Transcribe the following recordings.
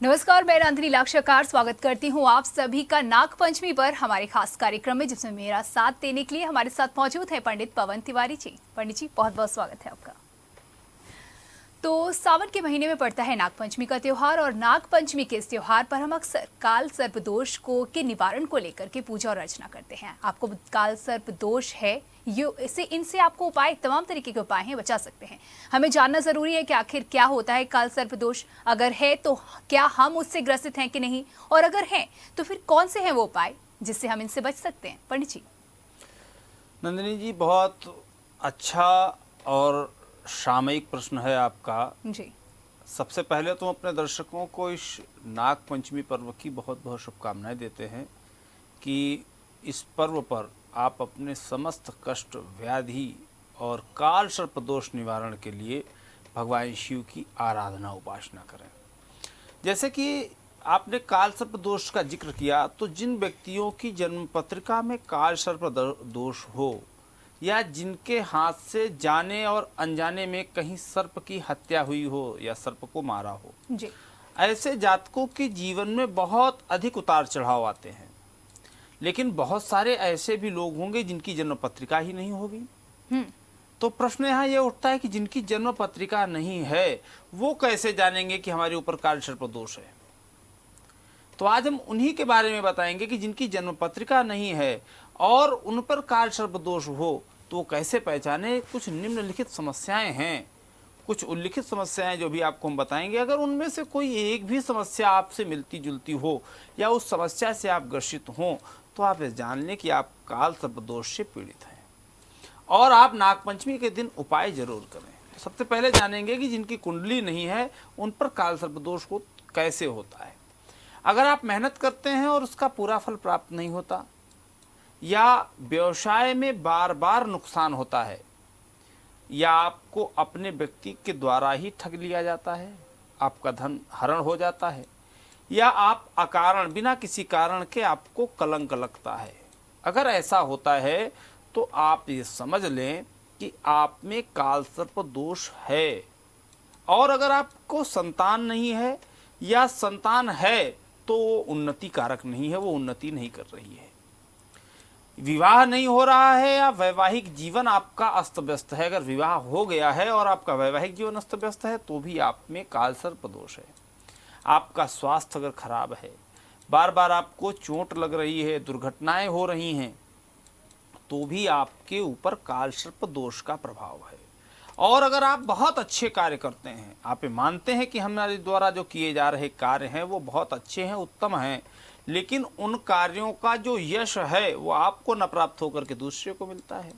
नमस्कार, मैं नंदिनी लाक्षाकार स्वागत करती हूँ आप सभी का नाग पंचमी पर हमारे खास कार्यक्रम में, जिसमें मेरा साथ देने के लिए हमारे साथ मौजूद है पंडित पवन तिवारी जी। पंडित जी, बहुत बहुत स्वागत है आपका। तो सावन के महीने में पड़ता है नाग पंचमी का त्योहार, और नाग पंचमी के इस त्योहार पर हम अक्सर काल सर्प दोष को के निवारण को लेकर के पूजा और अर्चना करते हैं। आपको काल सर्प दोष है, इनसे आपको उपाय, तमाम तरीके के उपाय हैं, बचा सकते हैं। हमें जानना जरूरी है कि आखिर क्या होता है काल सर्प दोष, अगर है तो क्या हम उससे ग्रसित हैं कि नहीं, और अगर हैं तो फिर कौन से हैं वो उपाय जिससे हम इनसे बच सकते हैं। पंडित जी। नंदिनी जी, बहुत अच्छा और सामयिक प्रश्न है आपका जी। सबसे पहले तो अपने दर्शकों को इस नाग पंचमी पर्व की बहुत बहुत शुभकामनाएं देते हैं कि इस पर्व पर आप अपने समस्त कष्ट, व्याधि और काल सर्प दोष निवारण के लिए भगवान शिव की आराधना उपासना करें। जैसे कि आपने काल सर्प दोष का जिक्र किया, तो जिन व्यक्तियों की जन्म पत्रिका में काल सर्प दोष हो या जिनके हाथ से जाने और अनजाने में कहीं सर्प की हत्या हुई हो या सर्प को मारा हो जी। ऐसे जातकों के जीवन में बहुत अधिक उतार चढ़ाव आते हैं। लेकिन बहुत सारे ऐसे भी लोग होंगे जिनकी जन्म पत्रिका ही नहीं होगी। तो प्रश्न यहाँ ये उठता है कि जिनकी जन्म पत्रिका नहीं है वो कैसे जानेंगे कि हमारे ऊपर काल सर्प दोष है। तो आज हम उन्हीं के बारे में बताएंगे कि जिनकी जन्म पत्रिका नहीं है और उन पर काल सर्प दोष हो तो वो कैसे पहचाने। कुछ निम्नलिखित समस्याएं हैं, कुछ उल्लिखित समस्याएं जो भी आपको हम बताएंगे। अगर उनमें से कोई एक भी समस्या आपसे मिलती जुलती हो या उस समस्या से आप ग्रसित हों तो आप ये जान लें कि आप काल सर्प दोष से पीड़ित हैं और आप नागपंचमी के दिन उपाय जरूर करें। सबसे पहले जानेंगे कि जिनकी कुंडली नहीं है उन पर काल सर्प दोष को कैसे होता है। अगर आप मेहनत करते हैं और उसका पूरा फल प्राप्त नहीं होता, या व्यवसाय में बार बार नुकसान होता है, या आपको अपने व्यक्ति के द्वारा ही ठग लिया जाता है, आपका धन हरण हो जाता है, या आप अकारण बिना किसी कारण के आपको कलंक लगता है, अगर ऐसा होता है तो आप ये समझ लें कि आप में काल सर्प दोष है। और अगर आपको संतान नहीं है या संतान है तो वो उन्नति कारक नहीं है, वो उन्नति नहीं कर रही है। विवाह नहीं हो रहा है या वैवाहिक जीवन आपका अस्त व्यस्त है, अगर विवाह हो गया है और आपका वैवाहिक जीवन अस्त व्यस्त है तो भी आप में काल सर्प दोष है। आपका स्वास्थ्य अगर खराब है, बार बार आपको चोट लग रही है, दुर्घटनाएं हो रही हैं, तो भी आपके ऊपर काल सर्प दोष का प्रभाव है। और अगर आप बहुत अच्छे कार्य करते हैं, आप मानते हैं कि हमारे द्वारा जो किए जा रहे कार्य हैं वो बहुत अच्छे हैं, उत्तम हैं, लेकिन उन कार्यों का जो यश है वो आपको न प्राप्त होकर के दूसरे को मिलता है,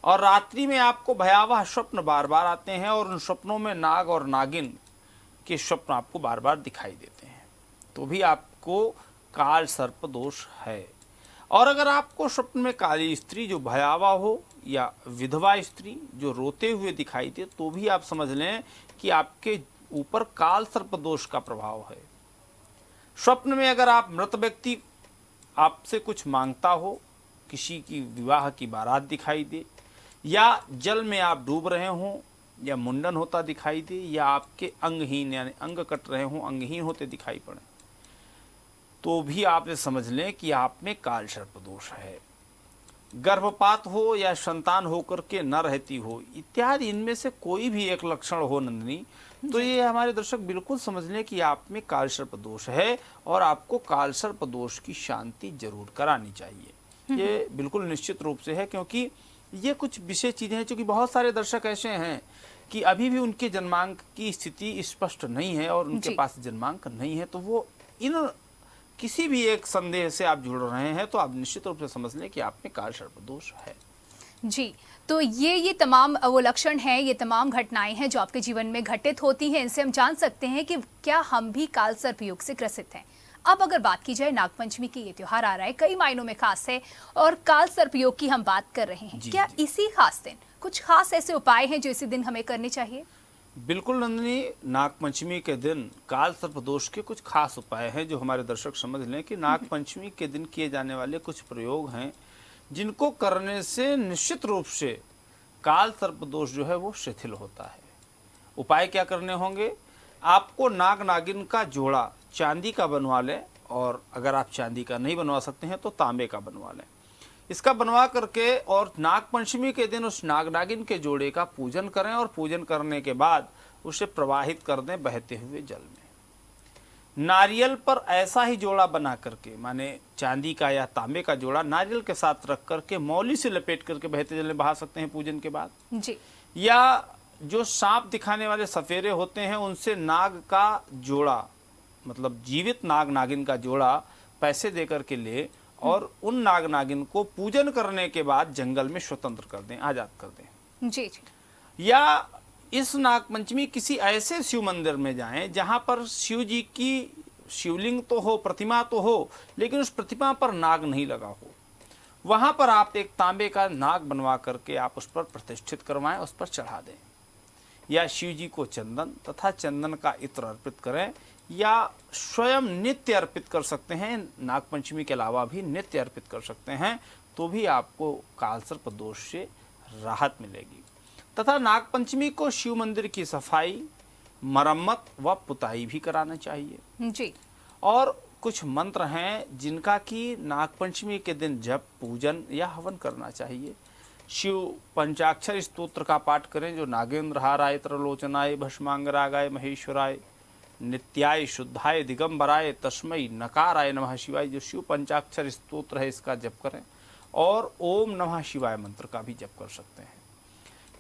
और रात्रि में आपको भयावह स्वप्न बार बार आते हैं और उन स्वप्नों में नाग और नागिन के स्वप्न आपको बार बार दिखाई देते हैं, तो भी आपको काल सर्प दोष है। और अगर आपको स्वप्न में काली स्त्री जो भयावह हो या विधवा स्त्री जो रोते हुए दिखाई दे तो भी आप समझ लें कि आपके ऊपर काल सर्प दोष का प्रभाव है। स्वप्न में अगर आप मृत व्यक्ति आपसे कुछ मांगता हो, किसी की विवाह की बारात दिखाई दे, या जल में आप डूब रहे हों, या मुंडन होता दिखाई दे, या आपके अंगहीन यानी अंग कट रहे हों, अंगहीन होते दिखाई पड़े, तो भी आप ये समझ लें कि आप में काल सर्प दोष है। गर्भपात हो या संतान होकर के न रहती हो इत्यादि, इनमें से कोई भी एक लक्षण हो नंदिनी, तो ये हमारे दर्शक बिल्कुल समझ लें कि आप में काल सर्प दोष है और आपको काल सर्प दोष की शांति जरूर करानी चाहिए। ये बिल्कुल निश्चित रूप से है, क्योंकि ये कुछ विशेष चीजें हैं। क्योंकि बहुत सारे दर्शक ऐसे हैं कि अभी भी उनके जन्मांक की स्थिति स्पष्ट नहीं है और उनके पास जन्मांक नहीं है, तो वो इन किसी भी एक संदेह से आप जुड़ रहे हैं तो आप निश्चित रूप से समझ लें कि आप में काल सर्प दोष है। जी, तो ये तमाम वो लक्षण हैं, ये तमाम घटनाएं हैं जो आपके जीवन में घटित होती हैं। इनसे हम जान सकते हैं कि क्या हम भी काल सर्प योग से ग्रसित हैं। अब अगर बात की जाए, नागपंचमी की ये त्योहार आ रहा है, कई मायनों में खास है, और काल सर्प योग की हम बात कर रहे हैं। क्या इसी खास दिन कुछ खास ऐसे उपाय हैं जो इसी दिन हमें करने चाहिए? बिल्कुल नंदिनी, नागपंचमी के दिन काल सर्प दोष के कुछ खास उपाय हैं जो हमारे दर्शक समझ लें कि नागपंचमी के दिन किए जाने वाले कुछ प्रयोग हैं जिनको करने से निश्चित रूप से काल सर्प दोष जो है वो शिथिल होता है। उपाय क्या करने होंगे? आपको नाग नागिन का जोड़ा चांदी का बनवा लें, और अगर आप चांदी का नहीं बनवा सकते हैं तो तांबे का बनवा लें। इसका बनवा करके और नाग पंचमी के दिन उस नाग नागिन के जोड़े का पूजन करें, और पूजन करने के बाद उसे प्रवाहित कर दें बहते हुए जल में। नारियल पर ऐसा ही जोड़ा बना करके, माने चांदी का या तांबे का जोड़ा नारियल के साथ रख करके मौली से लपेट करके बहते जल में बहा सकते हैं पूजन के बाद जी। या जो सांप दिखाने वाले सफेरे होते हैं उनसे नाग का जोड़ा, मतलब जीवित नाग नागिन का जोड़ा पैसे दे करके ले, और उन नाग नागिन को पूजन करने के बाद जंगल में स्वतंत्र कर दें, आजाद कर दें। जी जी। या इस नाग पंचमी किसी ऐसे शिव मंदिर में जाएं जहां पर शिव जी की शिवलिंग तो हो, प्रतिमा तो हो, लेकिन उस प्रतिमा पर नाग नहीं लगा हो। वहां पर आप एक तांबे का नाग बनवा करके आप उस पर प्रतिष्ठित करवाएं, उस पर चढ़ा दें। या शिव जी को चंदन तथा चंदन का इत्र अर्पित करें, या स्वयं नित्य अर्पित कर सकते हैं। नाग पंचमी के अलावा भी नित्य अर्पित कर सकते हैं, तो भी आपको कालसर्प दोष से राहत मिलेगी। तथा नाग पंचमी को शिव मंदिर की सफाई, मरम्मत व पुताई भी कराना चाहिए जी। और कुछ मंत्र हैं जिनका कि नाग पंचमी के दिन जप, पूजन या हवन करना चाहिए। शिव पंचाक्षर स्तोत्र का पाठ करें, जो नागेंद्र हाराय त्रिलोचनाय भस्मांगरागाय महेश्वराय नित्याय शुद्धाय दिगंबराय तस्मै नकाराय नमः शिवाय, जो शिव पंचाक्षर स्तोत्र है इसका जप करें। और ओम नमः शिवाय मंत्र का भी जप कर सकते हैं।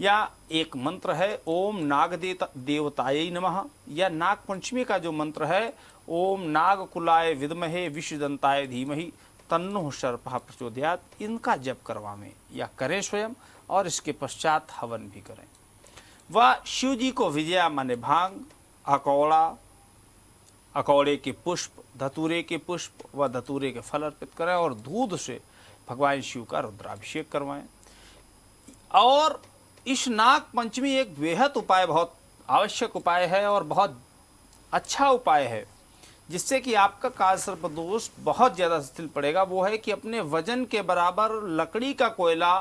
या एक मंत्र है ओम नाग देवताय नमः, या नाग पंचमी का जो मंत्र है ओम नागकुलाय विद्महे विषदंताय धीमहि तन्नो सर्पः प्रचोदयात्, इनका जप करवाएं या करें स्वयं, और इसके पश्चात हवन भी करें। वह शिव जी को विजया माने भांग, अकौड़ा, अकौड़े के पुष्प, धतूरे के पुष्प व धतूरे के फल अर्पित करें, और दूध से भगवान शिव का रुद्राभिषेक करवाएं। और इस नाग पंचमी एक बेहद उपाय, बहुत आवश्यक उपाय है और बहुत अच्छा उपाय है, जिससे कि आपका कालसर्प दोष बहुत ज़्यादा शिथिल पड़ेगा। वो है कि अपने वजन के बराबर लकड़ी का कोयला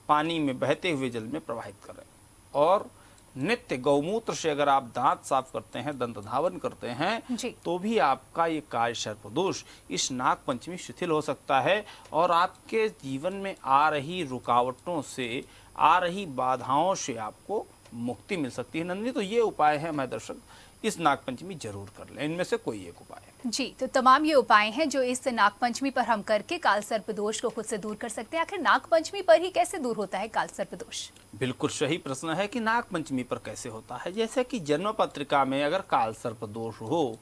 पानी में बहते हुए जल में प्रवाहित करें, और नित्य गौमूत्र से अगर आप दांत साफ करते हैं, दंत धावन करते हैं, तो भी आपका ये कालसर्प दोष इस नाग पंचमी शिथिल हो सकता है, और आपके जीवन में आ रही रुकावटों से, आ रही बाधाओं से आपको मुक्ति मिल सकती है। नंदिनी, तो ये उपाय है हमारे दर्शक, इस नागपंचमी जरूर कर लें, इनमें से कोई एक उपाय है। जी, तो तमाम ये उपाय हैं जो इस नागपंचमी पर हम करके कालसर्प दोष को खुद से दूर कर सकते हैं। आखिर नागपंचमी पर ही कैसे दूर होता है कालसर्प दोष? बिल्कुल सही प्रश्न है कि नागपंचमी पर कैसे होता है। जैसे कि जन्म पत्रिका में अगर कालसर्प दोष हो,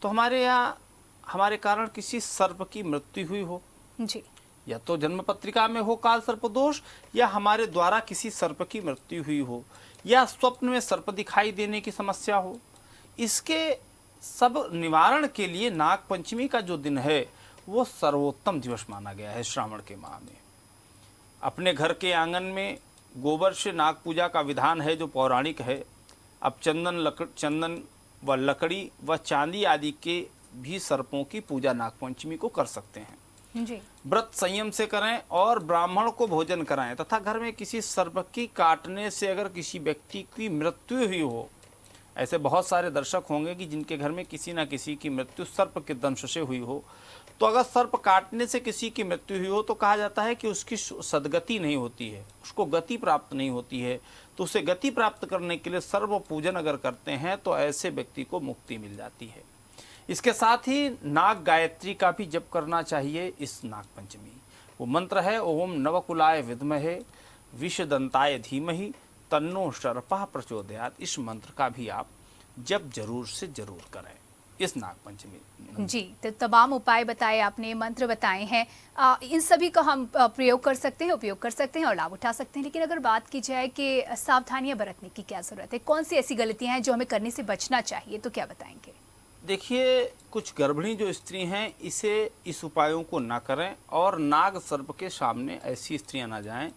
तो हमारे यहाँ हमारे कारण किसी सर्प की मृत्यु हुई हो, जी, या तो जन्म पत्रिका में हो कालसर्प दोष, या हमारे द्वारा किसी सर्प की मृत्यु हुई हो, या स्वप्न में सर्प दिखाई देने की समस्या हो, इसके सब निवारण के लिए नाग पंचमी का जो दिन है वो सर्वोत्तम दिवस माना गया है। श्रावण के माह में अपने घर के आंगन में गोबर से नाग पूजा का विधान है जो पौराणिक है। अब चंदन व लकड़ी व चांदी आदि के भी सर्पों की पूजा नाग पंचमी को कर सकते हैं। जी। व्रत संयम से करें और ब्राह्मण को भोजन कराएं, तथा घर में किसी सर्प की काटने से अगर किसी व्यक्ति की मृत्यु हुई हो, ऐसे बहुत सारे दर्शक होंगे कि जिनके घर में किसी न किसी की मृत्यु सर्प के दंश से हुई हो, तो अगर सर्प काटने से किसी की मृत्यु हुई हो तो कहा जाता है कि उसकी सदगति नहीं होती है, उसको गति प्राप्त नहीं होती है। तो उसे गति प्राप्त करने के लिए सर्प पूजन अगर करते हैं तो ऐसे व्यक्ति को मुक्ति मिल जाती है। इसके साथ ही नाग गायत्री का भी जप करना चाहिए इस नाग पंचमी। वो मंत्र है ओम नवकुलाय विद्महे विषदंताय धीमहि तन्नो सर्पः प्रचोदयात्। इस मंत्र का भी आप जप जरूर से जरूर करें इस नाग पंचमी। जी, तो तमाम उपाय बताए आपने, मंत्र बताए हैं, इन सभी का हम प्रयोग कर सकते हैं, उपयोग कर सकते हैं और लाभ उठा सकते हैं। लेकिन अगर बात की जाए कि सावधानियां बरतने की क्या जरूरत है, कौन सी ऐसी गलतियां हैं जो हमें करने से बचना चाहिए, तो क्या बताएंगे? देखिए, कुछ गर्भिणी जो स्त्री हैं इस उपायों को ना करें, और नाग सर्प के सामने ऐसी स्त्रियां ना जाएं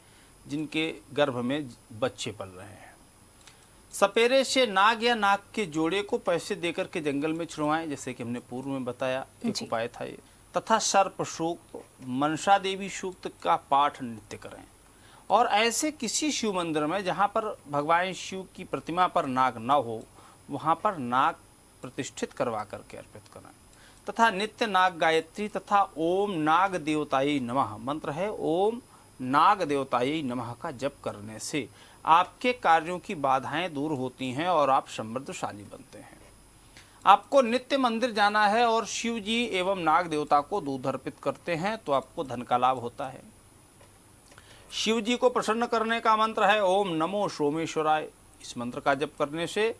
जिनके गर्भ में बच्चे पल रहे हैं। सपेरे से नाग या नाग के जोड़े को पैसे देकर के जंगल में छुड़वाएं, जैसे कि हमने पूर्व में बताया, एक उपाय था ये। तथा सर्प सूक्त, मनसा देवी सूक्त का पाठ नित्य करें, और ऐसे किसी शिव मंदिर में जहाँ पर भगवान शिव की प्रतिमा पर नाग न हो, वहाँ पर नाग प्रतिष्ठित करवा करके अर्पित करें। तथा नित्य नाग गायत्री तथा ओम नाग देवताय नमः मंत्र है, ओम नाग देवताय नमः का जप करने से आपके कार्यों की बाधाएं दूर होती हैं और आप समृद्धशाली बनते हैं। आपको नित्य मंदिर जाना है और शिव जी एवं नाग देवता को दूध अर्पित करते हैं तो आपको धन का लाभ होता है। शिव जी को प्रसन्न करने का मंत्र है ओम नमो सोमेश्वराय। इस मंत्र का जप करने से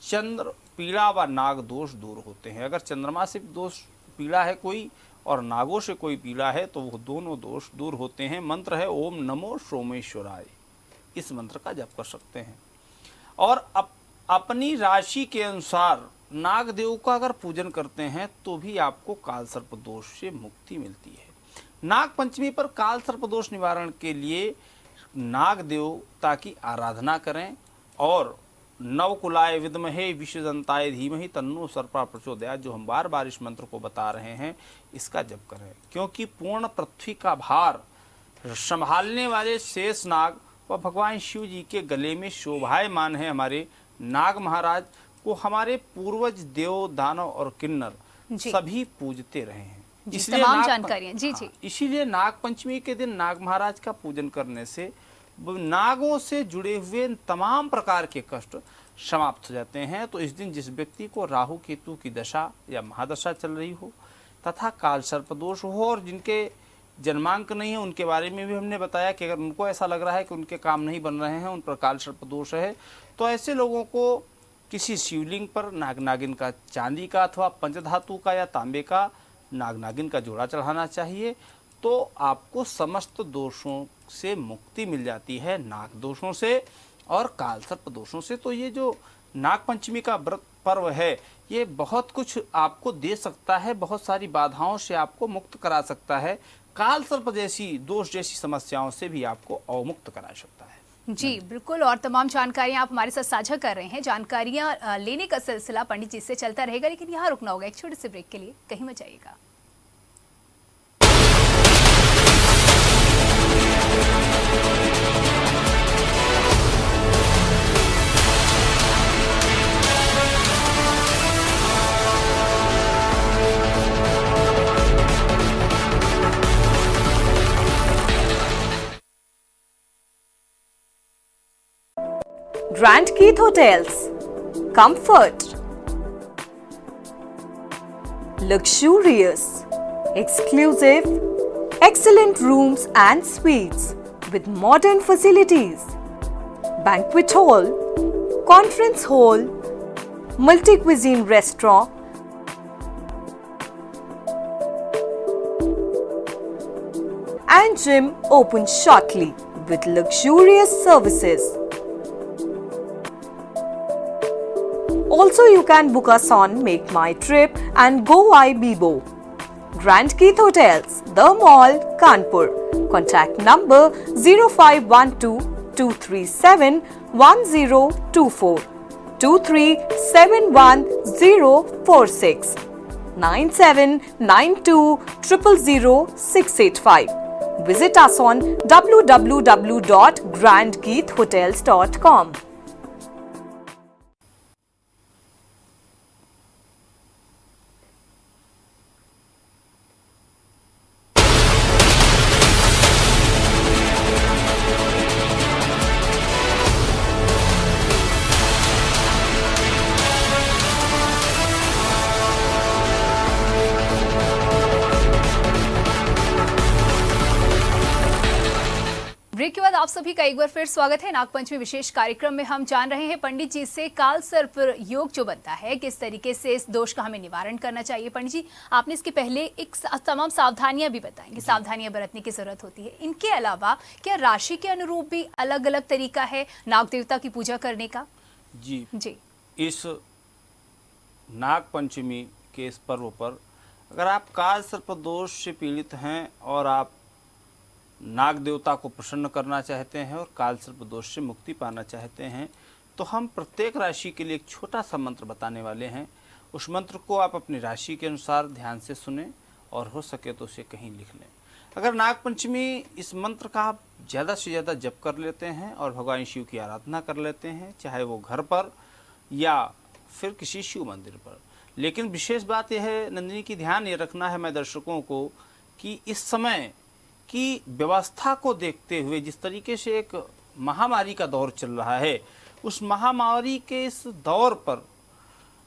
चंद्र पीड़ा व नाग दोष दूर होते हैं। अगर चंद्रमा से दोष पीड़ा है कोई और नागों से कोई पीड़ा है तो वो दोनों दोष दूर होते हैं। मंत्र है ओम नमो सोमेश्वराय। इस मंत्र का जप कर सकते हैं और अपनी राशि के अनुसार नागदेव का अगर पूजन करते हैं तो भी आपको काल सर्प दोष से मुक्ति मिलती है। नाग पंचमी पर काल सर्प दोष निवारण के लिए नाग देवता की आराधना करें और नवकुलाय विद्महे विश्वदंताय धीमहि तन्नो सर्पा प्रचोदयात्, जो हम बार बार इस मंत्र को बता रहे हैं, इसका जप करें। क्योंकि पूर्ण पृथ्वी का भार संभालने वाले शेष नाग व भगवान शिव जी के गले में शोभायमान है हमारे नाग महाराज को हमारे पूर्वज देव दानव और किन्नर सभी पूजते रहे हैं। इसलिए तमाम जानकारियां जी। इसीलिए नाग पंचमी के दिन नाग महाराज का पूजन करने से नागों से जुड़े हुए तमाम प्रकार के कष्ट समाप्त हो जाते हैं। तो इस दिन जिस व्यक्ति को राहु केतु की दशा या महादशा चल रही हो तथा काल सर्प दोष हो और जिनके जन्मांक नहीं है, उनके बारे में भी हमने बताया कि अगर उनको ऐसा लग रहा है कि उनके काम नहीं बन रहे हैं, उन पर काल सर्प दोष है, तो ऐसे लोगों को किसी शिवलिंग पर नाग नागिन का चांदी का अथवा पंचधातु का या तांबे का नाग नागिन का जोड़ा चढ़ाना चाहिए। तो आपको समस्त दोषों से मुक्ति मिल जाती है, नाग दोषों से और काल सर्प दोषों से। तो ये जो नाग पंचमी का व्रत पर्व है ये बहुत कुछ आपको दे सकता है, बहुत सारी बाधाओं से आपको मुक्त करा सकता है, काल सर्प जैसी दोष जैसी समस्याओं से भी आपको अवमुक्त करा सकता है। जी बिल्कुल, और तमाम जानकारियां आप हमारे साथ साझा कर रहे हैं। जानकारियां लेने का सिलसिला पंडित जी से चलता रहेगा, लेकिन यहाँ रुकना होगा एक छोटे से ब्रेक के लिए, कहीं मत जाइएगा। Grand Keith Hotels. Comfort. Luxurious. Exclusive. Excellent rooms and suites with modern facilities. Banquet hall. Conference hall. Multi-cuisine restaurant. And gym open shortly with luxurious services. Also, you can book us on Make My Trip and Go Ibibo. Grand Keith Hotels, The Mall, Kanpur. Contact number 0512 237 1024 2371046 9792 000 685. Visit us on www.grandkeithhotels.com. Break के बाद आप सभी का एक बार फिर स्वागत है। नागपंचमी विशेष कार्यक्रम में हम जान रहे हैं पंडित जी से काल सर्प योग जो बनता है, किस तरीके से इस दोष का हमें निवारण करना चाहिए। पंडित जी, आपने इसके पहले एक तमाम सावधानियां भी बताई कि सावधानियां बरतने की जरूरत होती है। इनके अलावा क्या राशि के अनुरूप भी अलग अलग तरीका है नाग देवता की पूजा करने का? जी जी, इस नाग पंचमी के इस पर्व पर अगर आप काल सर्प दोष से पीड़ित हैं और आप नाग देवता को प्रसन्न करना चाहते हैं और काल सर्प दोष से मुक्ति पाना चाहते हैं, तो हम प्रत्येक राशि के लिए एक छोटा सा मंत्र बताने वाले हैं। उस मंत्र को आप अपनी राशि के अनुसार ध्यान से सुने और हो सके तो उसे कहीं लिख लें। अगर नाग पंचमी इस मंत्र का आप ज़्यादा से ज़्यादा जप कर लेते हैं और भगवान शिव की आराधना कर लेते हैं, चाहे वो घर पर या फिर किसी शिव मंदिर पर, लेकिन विशेष बात यह है नंदिनी की ध्यान ये रखना है मैं दर्शकों को कि इस समय की व्यवस्था को देखते हुए जिस तरीके से एक महामारी का दौर चल रहा है, उस महामारी के इस दौर पर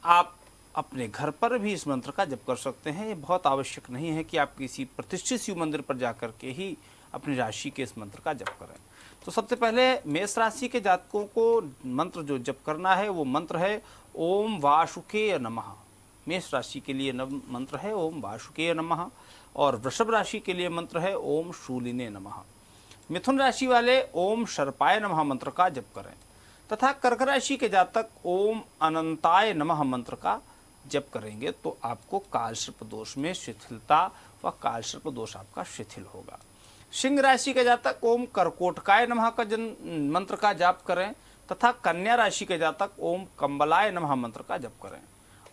आप अपने घर पर भी इस मंत्र का जप कर सकते हैं। ये बहुत आवश्यक नहीं है कि आप किसी प्रतिष्ठित शिव मंदिर पर जाकर के ही अपनी राशि के इस मंत्र का जप करें। तो सबसे पहले मेष राशि के जातकों को मंत्र जो जप करना है वो मंत्र है ओम वासुकेय नमः। मेष राशि के लिए मंत्र है ओम वासुकेय नमः और वृषभ राशि के लिए मंत्र है ओम शूलिने नमः। मिथुन राशि वाले ओम सर्पाय नमः मंत्र का जप करें तथा कर्क राशि के जातक ओम अनंताय नमः मंत्र का जप करेंगे तो आपको कालसर्प दोष में शिथिलता व कालसर्प दोष आपका शिथिल होगा। सिंह राशि के जातक ओम कर्कोटकाय नमः का मंत्र का जाप करें तथा कन्या राशि के जातक ओम कंबलाय नमः मंत्र का जप करें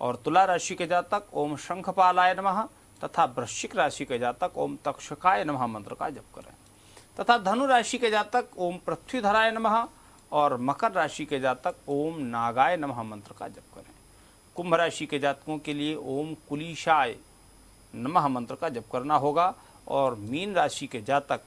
और तुला राशि के जातक ओम शंखपालाय नमः तथा वृश्चिक राशि के जातक ओम तक्षकाय नमः मंत्र का जप करें तथा धनु राशि के जातक ओम पृथ्वीधराय नमः और मकर राशि के जातक ओम नागाय नमः मंत्र का जप करें। कुंभ राशि के जातकों के लिए ओम कुलीशाय नमः मंत्र का जप करना होगा और मीन राशि के जातक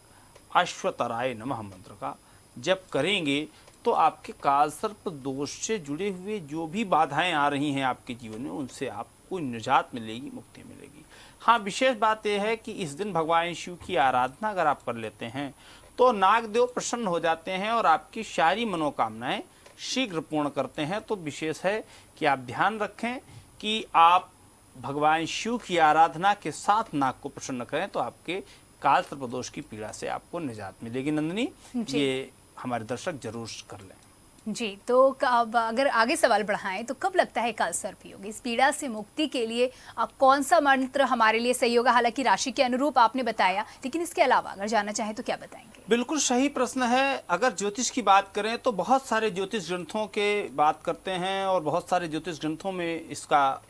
अश्वतराय नमः मंत्र का जप करेंगे तो आपके कालसर्प दोष से जुड़े हुए जो भी बाधाएं आ रही हैं आपके जीवन में उनसे आपको निजात मिलेगी, मुक्ति मिलेगी। हाँ, विशेष बात यह है कि इस दिन भगवान शिव की आराधना अगर आप कर लेते हैं तो नागदेव प्रसन्न हो जाते हैं और आपकी सारी मनोकामनाएं शीघ्र पूर्ण करते हैं। तो विशेष है कि आप ध्यान रखें कि आप भगवान शिव की आराधना के साथ नाग को प्रसन्न करें तो आपके काल सर्प दोष की पीड़ा से आपको निजात मिलेगी। नंदिनी, ये हमारे दर्शक जरूर कर लें। जी, तो अब अगर आगे सवाल बढ़ाएं तो कब लगता है काल सर्प योग? इस पीड़ा से मुक्ति के लिए अब कौन सा मंत्र हमारे लिए सही होगा? हालांकि राशि के अनुरूप आपने बताया, लेकिन इसके अलावा अगर जानना चाहें तो क्या बताएंगे? बिल्कुल सही प्रश्न है। अगर ज्योतिष की बात करें तो बहुत सारे ज्योतिष ग्रंथों के बात करते हैं और बहुत सारे ज्योतिष ग्रंथों में इसका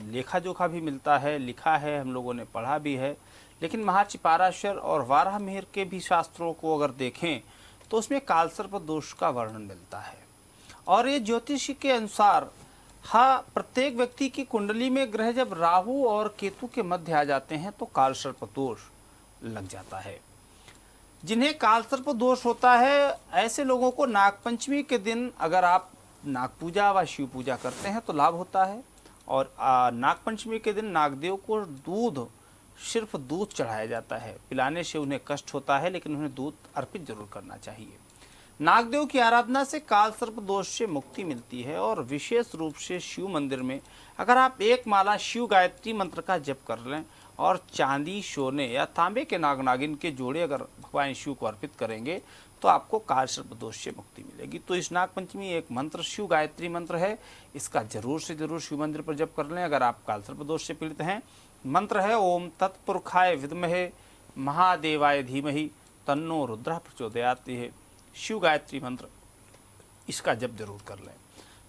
लेखा जोखा भी मिलता है, लिखा है, हम लोगों ने पढ़ा भी है। लेकिन महर्षि पाराशर और वाराह मिहिर के भी शास्त्रों को अगर देखें तो उसमें कालसर्प दोष का वर्णन मिलता है और ये ज्योतिषी के अनुसार हाँ, प्रत्येक व्यक्ति की कुंडली में ग्रह जब राहु और केतु के मध्य आ जाते हैं तो कालसर्प दोष लग जाता है। जिन्हें कालसर्प दोष होता है ऐसे लोगों को नागपंचमी के दिन अगर आप नाग पूजा व शिव पूजा करते हैं तो लाभ होता है और नागपंचमी के दिन नागदेव को सिर्फ दूध चढ़ाया जाता है। पिलाने से उन्हें कष्ट होता है लेकिन उन्हें दूध अर्पित जरूर करना चाहिए। नागदेव की आराधना से काल सर्प दोष से मुक्ति मिलती है और विशेष रूप से शिव मंदिर में अगर आप एक माला शिव गायत्री मंत्र का जप कर लें और चांदी, सोने या तांबे के नाग नागिन के जोड़े अगर भगवान शिव को अर्पित करेंगे तो आपको काल सर्प दोष से मुक्ति मिलेगी। तो इस नागपंचमी एक मंत्र शिव गायत्री मंत्र है, इसका जरूर से जरूर शिव मंदिर पर जप कर लें अगर आप काल सर्प दोष से पीड़ित हैं। मंत्र है ओम तत्पुरुषाय विद्महे महादेवाय धीमहि तन्नो रुद्रः प्रचोदयात्। है शिव गायत्री मंत्र, इसका जप जरूर कर लें।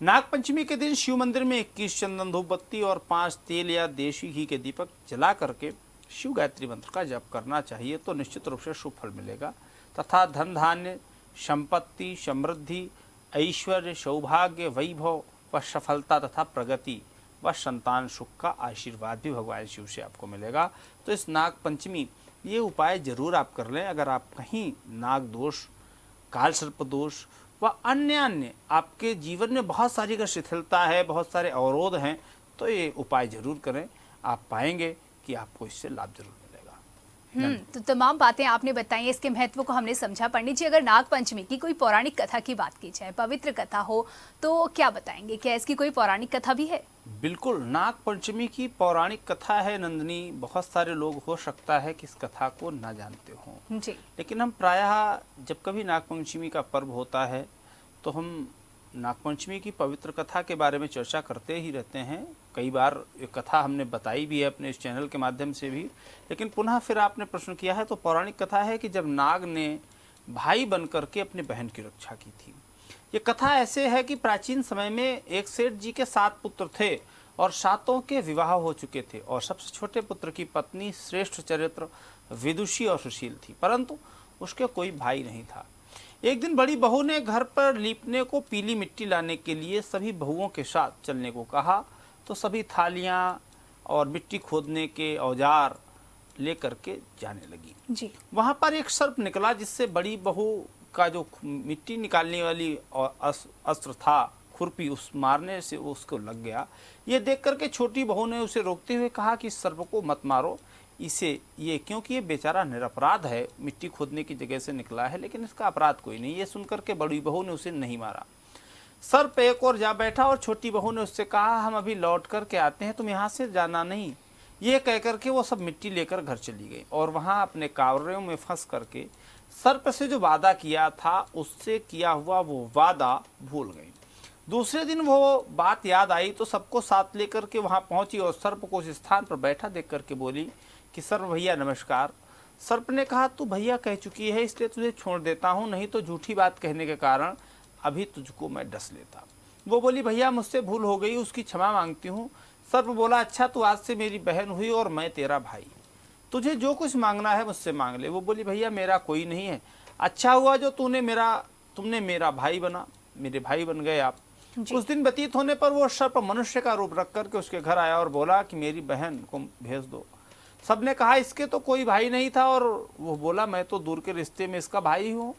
नागपंचमी के दिन शिव मंदिर में 21 चंदन धूप बत्ती और 5 तेल या देशी घी के दीपक जला करके शिव गायत्री मंत्र का जप करना चाहिए तो निश्चित रूप से शुभ फल मिलेगा तथा धन धान्य, संपत्ति, समृद्धि, ऐश्वर्य, सौभाग्य, वैभव व सफलता तथा प्रगति व संतान सुख का आशीर्वाद भी भगवान शिव से आपको मिलेगा। तो इस नाग पंचमी ये उपाय जरूर आप कर लें। अगर आप कहीं नाग दोष, काल सर्प दोष व अन्य आपके जीवन में बहुत सारी अगर शिथिलता है, बहुत सारे अवरोध हैं तो ये उपाय जरूर करें। आप पाएंगे कि आपको इससे लाभ जरूर मिलेगा। तो तमाम बातें आपने बताई, इसके महत्व को हमने समझा। पंडित जी, अगर नाग पंचमी की कोई पौराणिक कथा की बात की जाए, पवित्र कथा हो तो क्या बताएंगे? क्या इसकी कोई पौराणिक कथा भी है? बिल्कुल, नाग पंचमी की पौराणिक कथा है नंदिनी। बहुत सारे लोग हो सकता है कि इस कथा को ना जानते हों जी, लेकिन हम प्रायः जब कभी नाग पंचमी का पर्व होता है तो हम नागपंचमी की पवित्र कथा के बारे में चर्चा करते ही रहते हैं। कई बार ये कथा हमने बताई भी है अपने इस चैनल के माध्यम से भी, लेकिन पुनः फिर आपने प्रश्न किया है तो पौराणिक कथा है कि जब नाग ने भाई बन करके अपने बहन की रक्षा की थी। ये कथा ऐसे है कि प्राचीन समय में एक सेठ जी के 7 पुत्र थे और 7 के विवाह हो चुके थे और सबसे छोटे पुत्र की पत्नी श्रेष्ठ चरित्र, विदुषी और सुशील थी, परंतु उसके कोई भाई नहीं था। एक दिन बड़ी बहू ने घर पर लीपने को पीली मिट्टी लाने के लिए सभी बहुओं के साथ चलने को कहा तो सभी थालियाँ और मिट्टी खोदने के औजार लेकर के जाने लगी। जी। वहाँ पर एक सर्प निकला जिससे बड़ी बहू का जो मिट्टी निकालने वाली अस्त्र था, खुरपी, उस मारने से उसको लग गया। ये देख करके छोटी बहू ने उसे रोकते हुए कहा कि इस सर्प को मत मारो, इसे ये क्योंकि ये बेचारा निरपराध है, मिट्टी खोदने की जगह से निकला है, लेकिन इसका अपराध कोई नहीं। ये सुनकर के बड़ी बहू ने उसे नहीं मारा। सर्प एक और जा बैठा और छोटी बहू ने उससे कहा हम अभी लौट कर के आते हैं, तुम यहाँ से जाना नहीं। ये कह करके वो सब मिट्टी लेकर घर चली गई और वहाँ अपने कावड़ियों में फंस करके सर्प से जो वादा किया था उससे किया हुआ वो वादा भूल गई। दूसरे दिन वो बात याद आई तो सबको साथ लेकर के वहाँ पहुंची और सर्प को उस स्थान पर बैठा देख करके बोली कि सर्प भैया नमस्कार। सर्प ने कहा तू भैया कह चुकी है इसलिए तुझे छोड़ देता हूँ, नहीं तो झूठी बात कहने के कारण अभी तुझको मैं डस लेता। वो बोली भैया मुझसे भूल हो गई, उसकी क्षमा मांगती हूँ। सर्प बोला अच्छा तू आज से मेरी बहन हुई और मैं तेरा भाई, तुझे जो कुछ मांगना है मुझसे मांग ले। वो बोली भैया मेरा कोई नहीं है, अच्छा हुआ जो तुमने मेरा भाई बना, मेरे भाई बन गए आप। उस दिन व्यतीत होने पर वो सर्प मनुष्य का रूप रख करके उसके घर आया और बोला कि मेरी बहन को भेज दो। सबने कहा इसके तो कोई भाई नहीं था और वो बोला मैं तो दूर के रिश्ते में इसका भाई हूँ,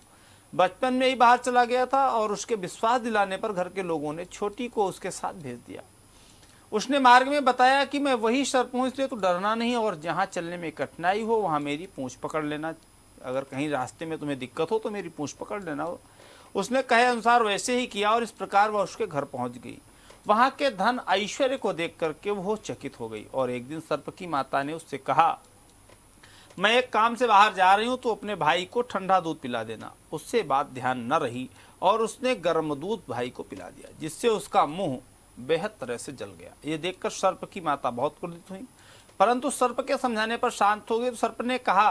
बचपन में ही बाहर चला गया था। और उसके विश्वास दिलाने पर घर के लोगों ने छोटी को उसके साथ भेज दिया। उसने मार्ग में बताया कि मैं वही सर्प हूँ, इसलिए तो डरना नहीं और जहाँ चलने में कठिनाई हो वहाँ मेरी पूंछ पकड़ लेना, अगर कहीं रास्ते में तुम्हें दिक्कत हो तो मेरी पूंछ पकड़ लेना। उसने कहे अनुसार वैसे ही किया और इस प्रकार वह उसके घर पहुँच गई। वहाँ के धन ऐश्वर्य को देख करके वो चकित हो गई और एक दिन सर्प की माता ने उससे कहा मैं एक काम से बाहर जा रही हूँ तो अपने भाई को ठंडा दूध पिला देना। उससे बात ध्यान न रही और उसने गर्म दूध भाई को पिला दिया, जिससे उसका मुंह बेहद तरह से जल गया। ये देखकर सर्प की माता बहुत क्रोधित हुई, परंतु सर्प के समझाने पर शांत हो गई। तो सर्प ने कहा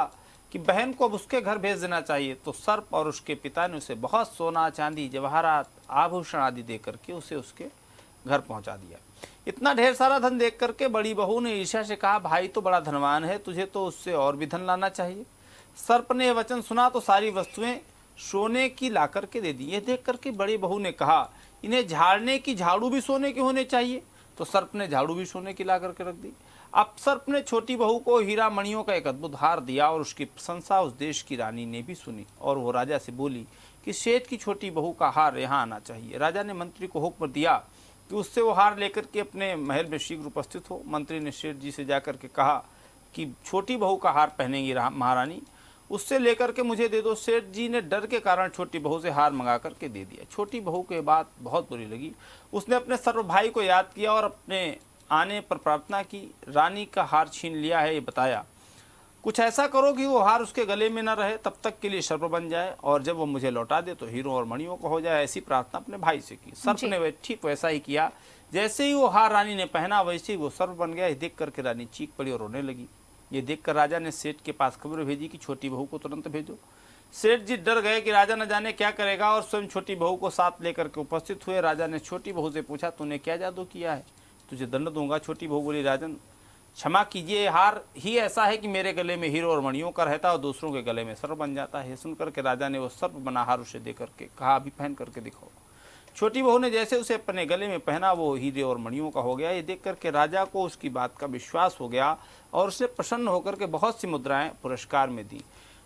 कि बहन को अब उसके घर भेज देना चाहिए। तो सर्प और उसके पिता ने उसे बहुत सोना चांदी जवाहरात आभूषण आदि दे करके उसे उसके घर पहुंचा दिया। इतना ढेर सारा धन देख करके बड़ी बहू ने ईर्ष्या से कहा भाई तो बड़ा धनवान है, तुझे तो उससे और भी धन लाना चाहिए। सर्प ने यह वचन सुना तो सारी वस्तुएं सोने की ला करके दे दी। ये देख करके बड़ी बहू ने कहा इन्हें झाड़ने की झाड़ू भी सोने के होने चाहिए। तो सर्प ने झाड़ू भी सोने की ला करके रख दी। अब सर्प ने छोटी बहू को हीरा मणियों का एक अद्भुत हार दिया और उसकी प्रशंसा उस देश की रानी ने भी सुनी और वो राजा से बोली कि सेठ की छोटी बहू का हार यहाँ आना चाहिए। राजा ने मंत्री को हुक्म दिया कि उससे वो हार लेकर के अपने महल में शीघ्र उपस्थित हो। मंत्री ने सेठ जी से जाकर के कहा कि छोटी बहू का हार पहनेंगी महारानी, उससे लेकर के मुझे दे दो। सेठ जी ने डर के कारण छोटी बहू से हार मंगा करके दे दिया। छोटी बहू को बात बहुत बुरी लगी। उसने अपने सर्व भाई को याद किया और अपने आने पर प्रार्थना की, रानी का हार छीन लिया है ये बताया, कुछ ऐसा करो कि वो हार उसके गले में न रहे, तब तक के लिए सर्प बन जाए और जब वो मुझे लौटा दे तो हीरों और मणियों का हो जाए। ऐसी प्रार्थना अपने भाई से की। सर्प ने ठीक वैसा ही किया। जैसे ही वो हार रानी ने पहना वैसे ही वो सर्प बन गया। देख करके रानी चीख पड़ी और रोने लगी। ये देखकर राजा ने सेठ के पास खबर भेजी कि छोटी बहू को तुरंत भेजो। सेठ जी डर गए कि राजा न जाने क्या करेगा और स्वयं छोटी बहू को साथ लेकर के उपस्थित हुए। राजा ने छोटी बहू से पूछा तूने क्या जादू किया है, तुझे दंड दूंगा। छोटी बहू बोली राजन क्षमा कीजिए, हार ही ऐसा है कि मेरे गले में हीरो और मणियों का रहता है और दूसरों के गले में सर्प बन जाता है। सुनकर के राजा ने वो सर्प बना हार उसे दे करके कहा अभी पहन करके दिखाओ। छोटी बहू ने जैसे उसे अपने गले में पहना वो हीरे और मणियों का हो गया। ये देख करके राजा को उसकी बात का विश्वास हो गया और उसने प्रसन्न होकर के बहुत सी मुद्राएं पुरस्कार में दी।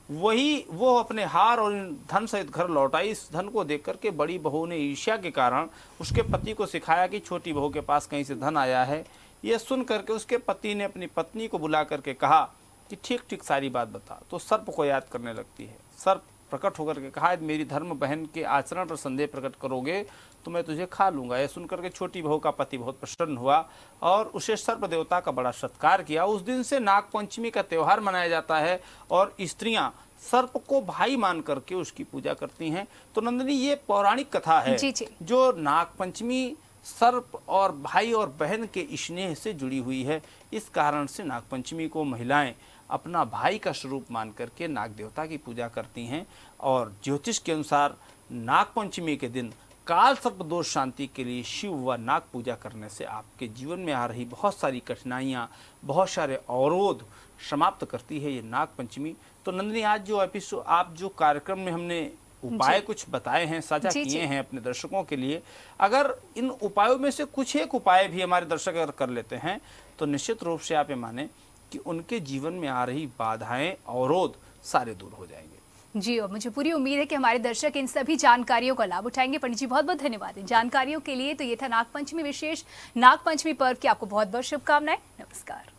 वही वो अपने हार और धन सहित घर लौटाई। इस धन को देख करके बड़ी बहू ने ईर्ष्या के कारण उसके पति को सिखाया कि छोटी बहू के पास कहीं से धन आया है। यह सुन करके उसके पति ने अपनी पत्नी को बुला करके कहा कि ठीक ठीक सारी बात बता। तो सर्प को याद करने लगती है। सर्प प्रकट होकर के कहा मेरी धर्म बहन के आचरण पर संदेह प्रकट करोगे तो मैं तुझे खा लूंगा। यह सुनकर के छोटी बहू का पति बहुत प्रसन्न हुआ और उसे सर्प देवता का बड़ा सत्कार किया। उस दिन से नाग पंचमी का त्यौहार मनाया जाता है और स्त्रियां सर्प को भाई मान करके उसकी पूजा करती हैं। तो नंदिनी ये पौराणिक कथा है जो नाग पंचमी सर्प और भाई और बहन के स्नेह से जुड़ी हुई है। इस कारण से नाग पंचमी को महिलाएं अपना भाई का स्वरूप मान करके नाग देवता की पूजा करती हैं। और ज्योतिष के अनुसार नाग पंचमी के दिन काल सर्प दोष शांति के लिए शिव व नाग पूजा करने से आपके जीवन में आ रही बहुत सारी कठिनाइयाँ, बहुत सारे अवरोध समाप्त करती है ये नाग पंचमी। तो नंदिनी आज जो एपिसोड आप जो कार्यक्रम में हमने उपाय कुछ बताए हैं, साझा जी, किए जी। हैं अपने दर्शकों के लिए। अगर इन उपायों में से कुछ एक उपाय भी हमारे दर्शक अगर कर लेते हैं तो निश्चित रूप से आप ये माने कि उनके जीवन में आ रही बाधाएं, अवरोध सारे दूर हो जाएंगे। जी, और मुझे पूरी उम्मीद है कि हमारे दर्शक इन सभी जानकारियों का लाभ उठाएंगे। पंडित जी बहुत बहुत धन्यवाद इन जानकारियों के लिए। तो ये था नागपंचमी विशेष नागपंचमी पर्व की आपको बहुत बहुत शुभकामनाएं। नमस्कार।